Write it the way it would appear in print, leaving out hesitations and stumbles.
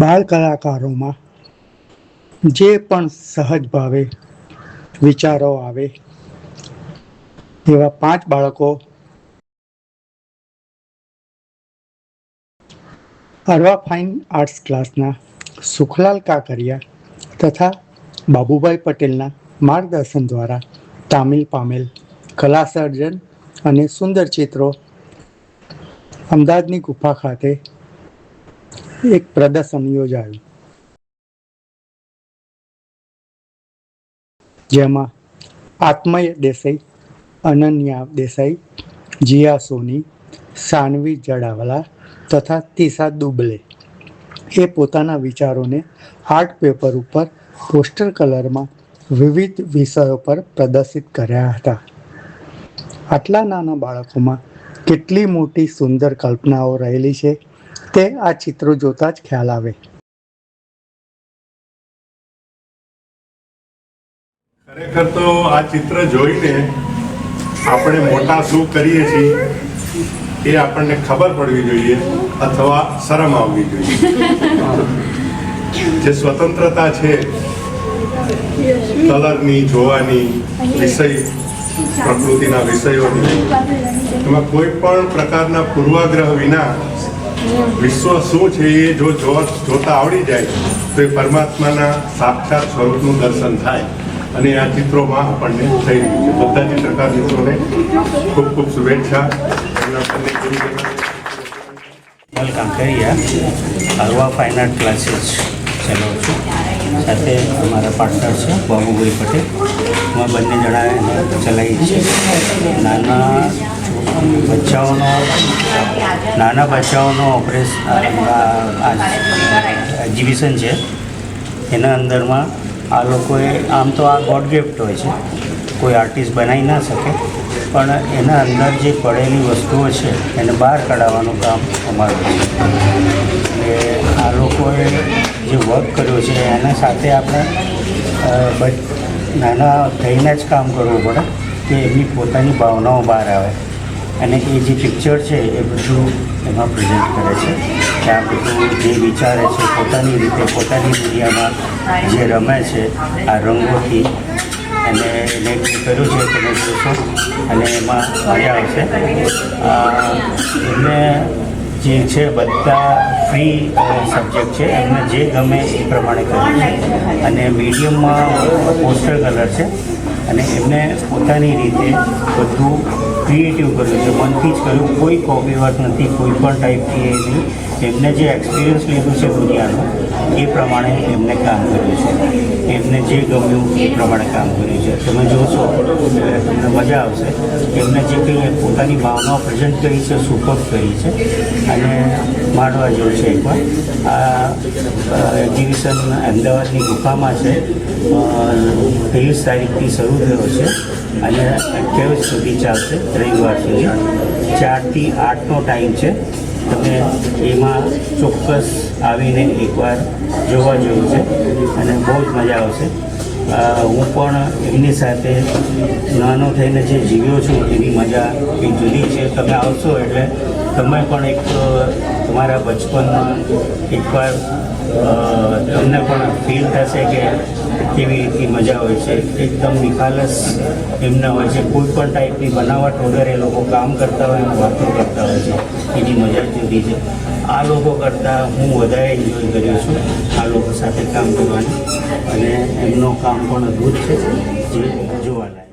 બાળ કલાકારોમાં જે પણ સહજ ભાવે વિચારો આવે એવા 5 બાળકો અરવા ફાઇન આર્ટ્સ ક્લાસના સુખલાલ કાકરિયા તથા બાબુભાઈ પટેલના માર્ગદર્શન દ્વારા તામીલ પામેલ કલા સર્જન અને સુંદર ચિત્રો અમદાવાદની ગુફા ખાતે એક પ્રદર્શન યોજાયું, જેમાં આત્મય દેસાઈ, અનન્યા દેસાઈ, જીયા સોની, સાનવી જડાવાલા તથા તીસા દુબલે એ પોતાના વિચારોને આર્ટ પેપર ઉપર પોસ્ટર કલરમાં વિવિધ વિષયો પર પ્રદર્શિત કર્યા હતા. આટલા નાના બાળકોમાં કેટલી મોટી સુંદર કલ્પનાઓ રહેલી છે તે આ ચિત્રો જોતા જ ખ્યાલ આવે. ખરેખર તો આ ચિત્ર જોઈને આપણે મોટા શું કરીએ છીએ એ આપણને ખબર પડવી જોઈએ અથવા શરમ આવવી જોઈએ. જે સ્વતંત્રતા છે કલરની, જોવાની, વિષય પ્રકૃતિના વિષયોની, એમાં કોઈ પણ પ્રકારના પૂર્વાગ્રહ વિના વિશ્વ શું છે એ જો જોતા આવડી જાય તો એ પરમાત્માના સાક્ષાત સ્વરૂપનું દર્શન થાય. અને આ ચિત્રોમાં આપણને થઈ રહ્યું છે. બધા ચિત્રકાર મિત્રોને ખૂબ ખૂબ શુભેચ્છા. કાંકરિયા અરવા ફાઇન આર્ટ ક્લાસીસ ચલાવું છું. સાથે અમારા પાર્ટનર છે બાબુભાઈ પટેલ. અમે બંને જણાએ ચલાવી છે. નાના બચ્ચાઓનો ઓપરેશન એક્ઝિબિશન છે. એના અંદરમાં આ લોકોએ આમ તો આ ગોડ ગિફ્ટ હોય છે, કોઈ આર્ટિસ્ટ બનાવી ના શકે, પણ એના અંદર જે પડેલી વસ્તુઓ છે એને બહાર કાઢવાનું કામ અમારું છે. એટલે આ લોકોએ જે વર્ક કર્યું છે એના સાથે આપણે નાના થઈને જ કામ કરવું પડે કે એમની પોતાની ભાવનાઓ બહાર આવે અને એ જે પિક્ચર છે એ બધું એમાં પ્રેઝન્ટ કરે છે કે આ બધું જે વિચારે છે પોતાની રીતે પોતાની દુનિયામાં જે રમે છે આ રંગોથી અને એને કર્યું છે તમે જોશો અને એમાં મજા આવશે. એમને જે છે બધા ફ્રી સબ્જેક્ટ છે, એમને જે ગમે એ પ્રમાણે કર્યું છે અને મીડિયમમાં પોસ્ટર કલર છે અને એમને પોતાની રીતે બધું ક્રિએટિવ કર્યું છે, મનથી જ કર્યું. કોઈ કોપી વર્ક નથી, કોઈ પણ ટાઈપથી એ નહીં. એમને જે એક્સપિરિયન્સ લીધું છે દુનિયાનું એ પ્રમાણે એમને કામ કર્યું છે. એમને જે ગમ્યું એ પ્રમાણે કામ કર્યું છે. તમે જોશો એટલે તમને મજા આવશે. એમને જે કંઈ પોતાની ભાવનાઓ પ્રેઝન્ટ કરી છે, સુપર કરી છે અને માંડવા જેવું છે. એકવાર આ એક્ઝિબિશન અમદાવાદની ગુફામાં છે. 23 તારીખથી શરૂ થયો છે અને 28 સુધી ચાલશે, રવિવાર સુધી. 4 થી 8નો ટાઈમ છે. તમે એમાં ચોક્કસ આવીને એકવાર જોવા જેવું છે અને બહુ જ મજા આવશે. હું પણ એમની સાથે નાનો થઈને જે જીવ્યો છું એની મજા એ જુદી છે. તમે આવશો એટલે તમે પણ એક તમારા બચપનમાં એકવાર તમને પણ ફીલ થશે કે કેવી રીતની મજા હોય છે. એકદમ નિખાલસ એમના હોય છે. કોઈ પણ ટાઈપની બનાવટ વગર એ લોકો કામ કરતા હોય, વાતો કરતા હોય છે. એની મજા જુદી છે. આ લોકો કરતાં હું વધારે એન્જોય કર્યો છું આ લોકો સાથે કામ કરવાની અને એમનું કામ પણ અદ્ભુત છે જે જોવાલાયક.